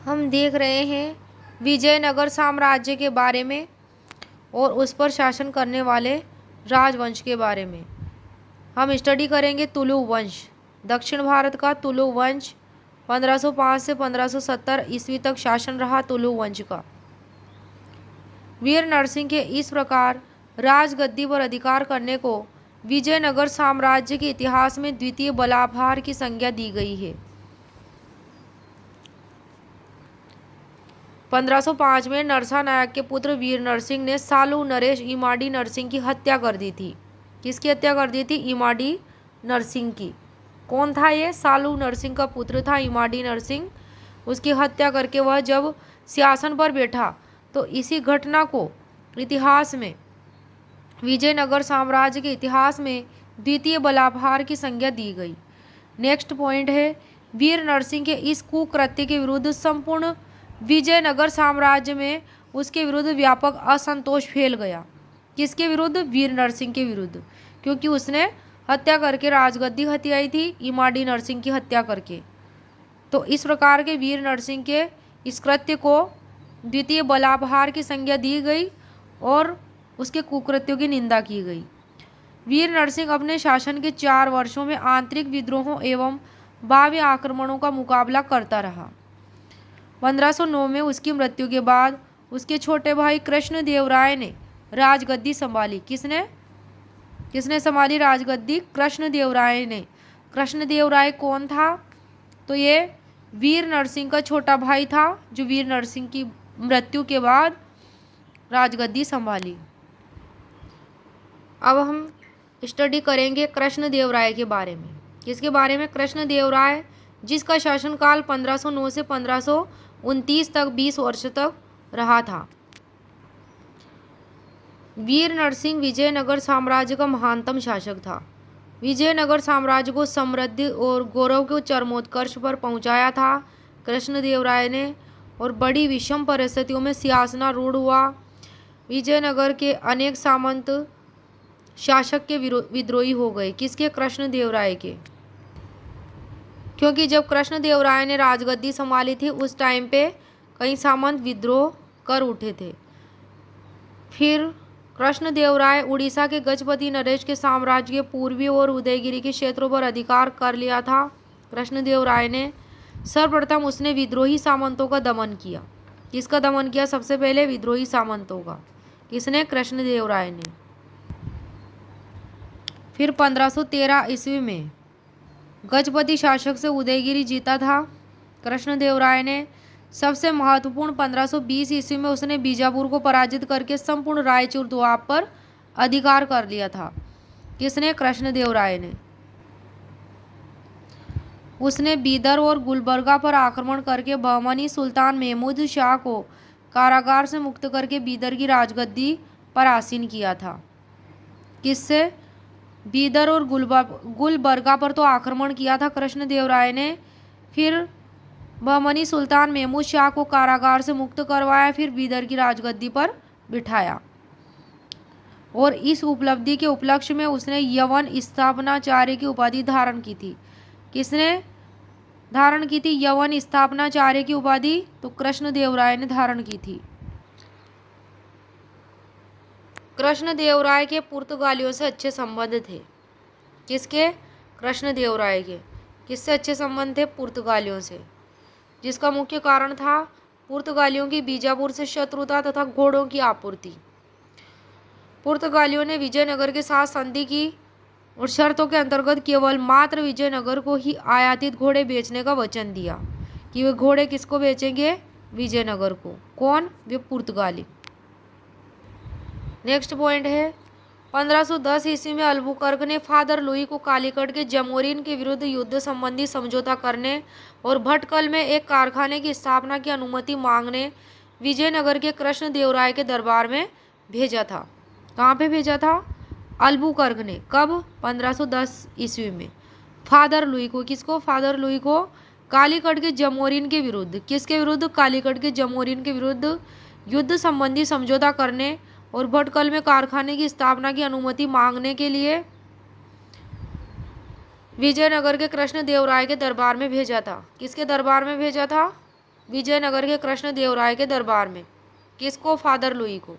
हम देख रहे हैं विजयनगर साम्राज्य के बारे में और उस पर शासन करने वाले राजवंश के बारे में। हम स्टडी करेंगे तुलु वंश। दक्षिण भारत का तुलु वंश 1505 से 1570 ईस्वी तक शासन रहा तुलु वंश का। वीर नरसिंह के इस प्रकार राजगद्दी पर अधिकार करने को विजयनगर साम्राज्य के इतिहास में द्वितीय बलाभार की संज्ञा दी गई है। 1505 में नरसा नायक के पुत्र वीर नरसिंह ने सालू नरेश इमाडी नरसिंह की हत्या कर दी थी। किसकी हत्या कर दी थी? इमाडी नरसिंह की। कौन था ये? सालू नरसिंह का पुत्र था इमाडी नरसिंह। उसकी हत्या करके वह जब सिंहासन पर बैठा तो इसी घटना को इतिहास में, विजयनगर साम्राज्य के इतिहास में द्वितीय बलाभार की संज्ञा दी गई। नेक्स्ट पॉइंट है, वीर नरसिंह के इस कुकृत्य के विरुद्ध संपूर्ण विजयनगर साम्राज्य में उसके विरुद्ध व्यापक असंतोष फैल गया। किसके विरुद्ध? वीर नरसिंह के विरुद्ध, क्योंकि उसने हत्या करके राजगद्दी हथियाई थी, इमाडी नरसिंह की हत्या करके। तो इस प्रकार के वीर नरसिंह के इस कृत्य को द्वितीय बलाभार की संज्ञा दी गई और उसके कुकृत्यों की निंदा की गई। वीर नरसिंह अपने शासन के 4 वर्षों में आंतरिक विद्रोहों एवं बाह्य आक्रमणों का मुकाबला करता रहा। 1509 में उसकी मृत्यु के बाद उसके छोटे भाई कृष्णदेवराय ने राजगद्दी संभाली। किसने संभाली राजगद्दी? कृष्णदेवराय ने। कृष्णदेवराय कौन था? तो ये वीर नरसिंह का छोटा भाई था, जो वीर नरसिंह की मृत्यु के बाद राजगद्दी संभाली। अब हम स्टडी करेंगे कृष्णदेवराय के बारे में। किसके बारे में? कृष्णदेवराय, जिसका शासनकाल 1509 से 1529 तक 20 वर्ष तक रहा था। वीर नरसिंह विजयनगर साम्राज्य का महानतम शासक था। विजयनगर साम्राज्य को समृद्धि और गौरव के चरमोत्कर्ष पर पहुंचाया था कृष्णदेवराय ने, और बड़ी विषम परिस्थितियों में सिंहासनारूढ़ हुआ। विजयनगर के अनेक सामंत शासक के विद्रोही हो गए। किसके? कृष्णदेवराय के। क्योंकि जब कृष्णदेवराय ने राजगद्दी संभाली थी उस टाइम पे कई सामंत विद्रोह कर उठे थे। फिर कृष्णदेवराय उड़ीसा के गजपति नरेश के साम्राज्य के पूर्वी और उदयगिरी के क्षेत्रों पर अधिकार कर लिया था। कृष्णदेवराय ने सर्वप्रथम उसने विद्रोही सामंतों का दमन किया। किसका दमन किया? सबसे पहले विद्रोही सामंतों का। किसने? कृष्णदेवराय ने। फिर 1513 ईस्वी में गजपति शासक से उदयगिरी जीता था कृष्णदेवराय ने। सबसे महत्वपूर्ण 1520 ईस्वी में उसने बीजापुर को पराजित करके संपूर्ण रायचूर दोआब पर अधिकार कर लिया था। किसने? कृष्णदेवराय ने। उसने बीदर और गुलबर्गा पर आक्रमण करके बहमनी सुल्तान महमूद शाह को कारागार से मुक्त करके बीदर की राजगद्दी पर आसीन किया था। किससे? बीदर और गुलबर्गा पर तो आक्रमण किया था कृष्णदेवराय ने, फिर बहमनी सुल्तान महमूद शाह को कारागार से मुक्त करवाया, फिर बीदर की राजगद्दी पर बिठाया। और इस उपलब्धि के उपलक्ष्य में उसने यवन स्थापनाचार्य की उपाधि धारण की थी। किसने धारण की थी यवन स्थापनाचार्य की उपाधि? तो कृष्णदेवराय ने धारण की थी। कृष्णदेवराय के पुर्तगालियों से अच्छे संबंध थे। किसके? कृष्णदेवराय के। किससे अच्छे संबंध थे? पुर्तगालियों से, जिसका मुख्य कारण था पुर्तगालियों की बीजापुर से शत्रुता तथा घोड़ों की आपूर्ति। पुर्तगालियों ने विजयनगर के साथ संधि की और शर्तों के अंतर्गत केवल मात्र विजयनगर को ही आयातित घोड़े बेचने का वचन दिया कि वे घोड़े किसको बेचेंगे? विजयनगर को। कौन? वे पुर्तगाली। नेक्स्ट पॉइंट है, 1510 ईस्वी में अल्बुकर्क ने फादर लुई को कालीकट के जमोरिन के विरुद्ध युद्ध संबंधी समझौता करने और भटकल में एक कारखाने की स्थापना की अनुमति मांगने विजयनगर के कृष्णदेवराय के दरबार में भेजा था। कहाँ पे भेजा था? अल्बुकर्क ने। कब? 1510 ईस्वी में। फादर लुई को। किसको? फादर लुई को कालीकट के जमोरिन के विरुद्ध। किसके विरुद्ध? कालीकट के जमोरिन के विरुद्ध युद्ध संबंधी समझौता करने और भटकल में कारखाने की स्थापना की अनुमति मांगने के लिए विजयनगर के कृष्णदेवराय के दरबार में भेजा था। किसके दरबार में भेजा था? विजयनगर के कृष्णदेवराय के दरबार में। किसको? फादर लुई को।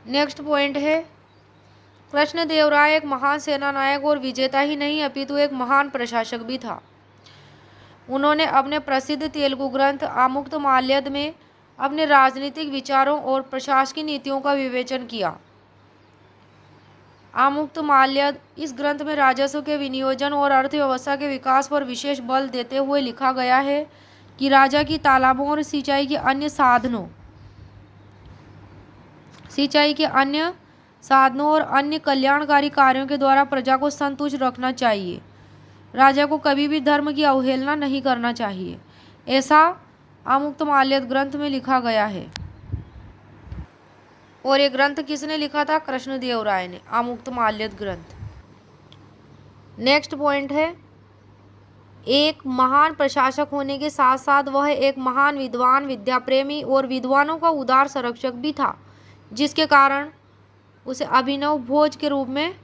नेक्स्ट पॉइंट है, कृष्णदेवराय एक महान सेनानायक और विजेता ही नहीं अपितु एक महान प्रशासक भी था। उन्होंने अपने प्रसिद्ध तेलुगु ग्रंथ आमुक्तमाल्यद में अपने राजनीतिक विचारों और प्रशासकीय नीतियों का विवेचन किया। आमुक्तमाल्यद इस ग्रंथ में राजस्व के विनियोजन और अर्थव्यवस्था के विकास पर विशेष बल देते हुए लिखा गया है कि राजा की तालाबों और सिंचाई के अन्य साधनों और अन्य कल्याणकारी कार्यों के द्वारा प्रजा को संतुष्ट रखना चाहिए। राजा को कभी भी धर्म की अवहेलना नहीं करना चाहिए, ऐसा आमुक्तमाल्यद ग्रंथ में लिखा गया है। और ये ग्रंथ किसने लिखा था? कृष्णदेवराय ने, आमुक्तमाल्यद ग्रंथ। नेक्स्ट पॉइंट है, एक महान प्रशासक होने के साथ साथ वह एक महान विद्वान, विद्याप्रेमी और विद्वानों का उदार संरक्षक भी था, जिसके कारण उसे अभिनव भोज के रूप में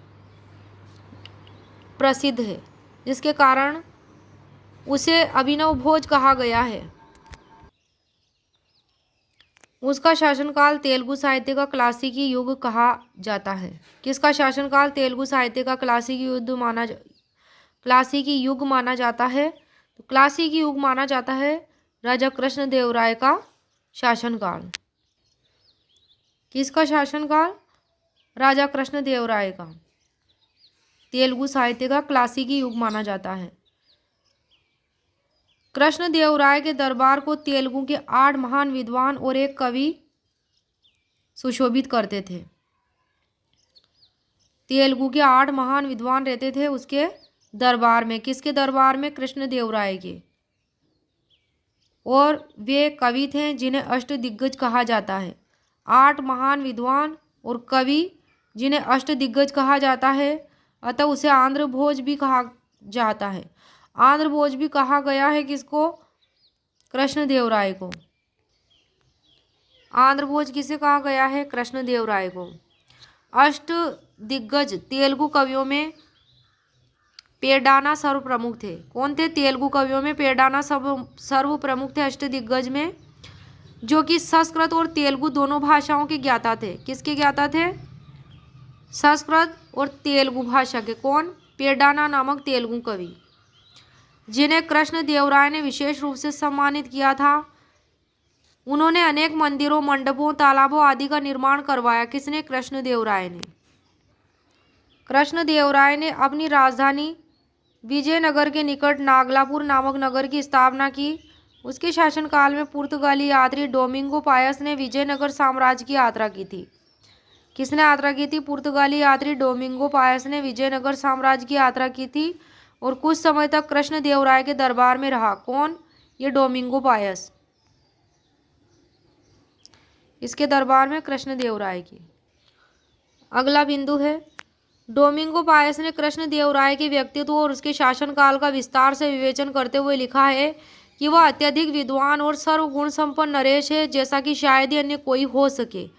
प्रसिद्ध है, जिसके कारण उसे अभिनव भोज कहा गया है। उसका शासनकाल तेलुगु साहित्य का क्लासिकी युग कहा जाता है। किसका शासनकाल तेलुगु साहित्य का क्लासिकी युग माना जाता है? तो क्लासिकी युग माना जाता है राजा कृष्णदेवराय का शासनकाल। किसका शासनकाल? राजा कृष्णदेवराय का तेलुगु साहित्य का क्लासिकी युग माना जाता है। कृष्णदेवराय के दरबार को तेलुगु के 8 महान विद्वान और एक कवि सुशोभित करते थे। तेलुगु के 8 महान विद्वान रहते थे उसके दरबार में। किसके दरबार में? कृष्णदेवराय के। और वे कवि थे जिन्हें अष्टदिग्गज कहा जाता है। 8 महान विद्वान और कवि जिन्हें अष्टदिग्गज कहा जाता है, अतः उसे आंध्र भोज भी कहा जाता है। आंध्र भोज भी कहा गया है किसको? कृष्णदेवराय को। आंध्र भोज किसे कहा गया है? कृष्णदेवराय को। अष्टदिग्गज तेलुगु कवियों में पेड्डाना सर्वप्रमुख थे। कौन थे? तेलुगु कवियों में पेड्डाना सर्वप्रमुख थे अष्टदिग्गज में, जो कि संस्कृत और तेलुगु दोनों भाषाओं के ज्ञाता थे। किसके ज्ञाता थे? संस्कृत और तेलुगु भाषा के। कौन? पेड्डाना नामक तेलुगु कवि, जिन्हें कृष्णदेवराय ने विशेष रूप से सम्मानित किया था। उन्होंने अनेक मंदिरों, मंडपों, तालाबों आदि का निर्माण करवाया। किसने? कृष्णदेवराय ने। कृष्णदेवराय ने अपनी राजधानी विजयनगर के निकट नागलापुर नामक नगर की स्थापना की। उसके शासनकाल में पुर्तगाली यात्री डोमिंगो पायस ने विजयनगर साम्राज्य की यात्रा की थी। किसने यात्रा की थी? पुर्तगाली यात्री डोमिंगो पायस ने विजयनगर साम्राज्य की यात्रा की थी और कुछ समय तक कृष्णदेवराय के दरबार में रहा। कौन? ये डोमिंगो पायस। इसके दरबार में कृष्णदेवराय की। अगला बिंदु है, डोमिंगो पायस ने कृष्णदेवराय के व्यक्तित्व और उसके शासनकाल का विस्तार से विवेचन करते हुए लिखा है कि वह अत्यधिक विद्वान और सर्वगुण संपन्न नरेश है, जैसा कि शायद ही अन्य कोई हो सके।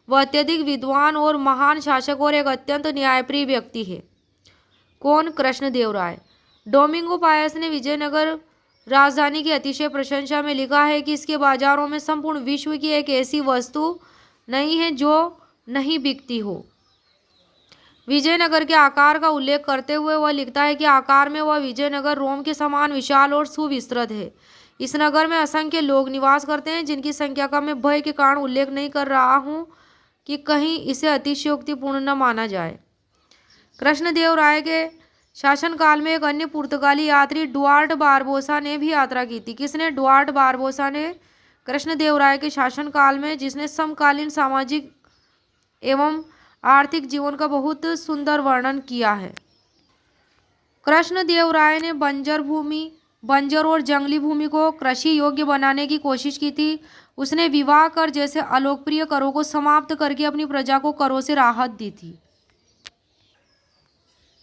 वह अत्यधिक विद्वान और महान शासक और एक अत्यंत न्यायप्रिय व्यक्ति है। कौन? कृष्णदेवराय। डोमिंगो पायस ने विजयनगर राजधानी की अतिशय प्रशंसा में लिखा है कि इसके बाजारों में संपूर्ण विश्व की एक ऐसी वस्तु नहीं है जो नहीं बिकती हो। विजयनगर के आकार का उल्लेख करते हुए वह लिखता है कि आकार में वह विजयनगर रोम के समान विशाल और सुविस्तृत है। इस नगर में असंख्य लोग निवास करते हैं, जिनकी संख्या का मैं भय के कारण उल्लेख नहीं कर रहा हूँ कि कहीं इसे अतिशयोक्तिपूर्ण न माना जाए। कृष्णदेवराय के शासनकाल में एक अन्य पुर्तगाली यात्री डुआर्ट बारबोसा ने भी यात्रा की थी। किसने? डुआर्ट बारबोसा ने कृष्णदेवराय के शासनकाल में, जिसने समकालीन सामाजिक एवं आर्थिक जीवन का बहुत सुंदर वर्णन किया है। कृष्णदेवराय ने बंजर और जंगली भूमि को कृषि योग्य बनाने की कोशिश की थी। उसने विवाह कर जैसे अलोकप्रिय करों को समाप्त करके अपनी प्रजा को करों से राहत दी थी।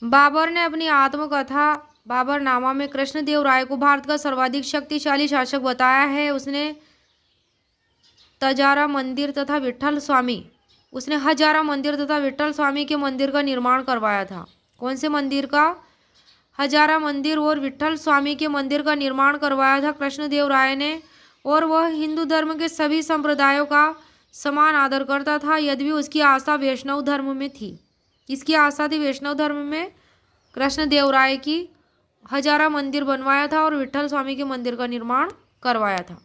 बाबर ने अपनी आत्मकथा बाबरनामा में कृष्णदेवराय को भारत का सर्वाधिक शक्तिशाली शासक बताया है। उसने हजारा मंदिर तथा विट्ठल स्वामी के मंदिर का निर्माण करवाया था। कौन से मंदिर का? हजारा मंदिर और विठल स्वामी के मंदिर का निर्माण करवाया था कृष्णदेव राय ने, और वह हिंदू धर्म के सभी संप्रदायों का समान आदर करता था, यद्यपि उसकी आस्था वैष्णव धर्म में थी। किसकी आस्था थी? वैष्णव धर्म में कृष्णदेव राय की हजारा मंदिर बनवाया था और विठल स्वामी के मंदिर का निर्माण करवाया था।